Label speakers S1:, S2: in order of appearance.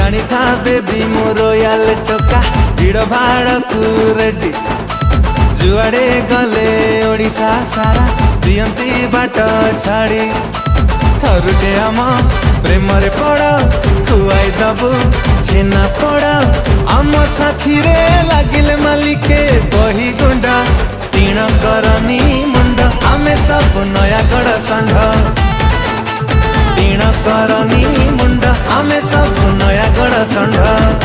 S1: जानी था बेबी मो रोयाल टोका भिड़ भाड़ को रेडी जुआड़े गले ओडिशा सारा दियंती बाट छाड़ी थरुटे आम प्रेम रे पड़ खुआई दबु छेना पड़ आम साथी रे लागिले मालिके बही गुंडा तीण करनी मुंड आमे सब नयागढ़ षंढ तीण करनी मुंड आमे सब नयागढ़ षंढ।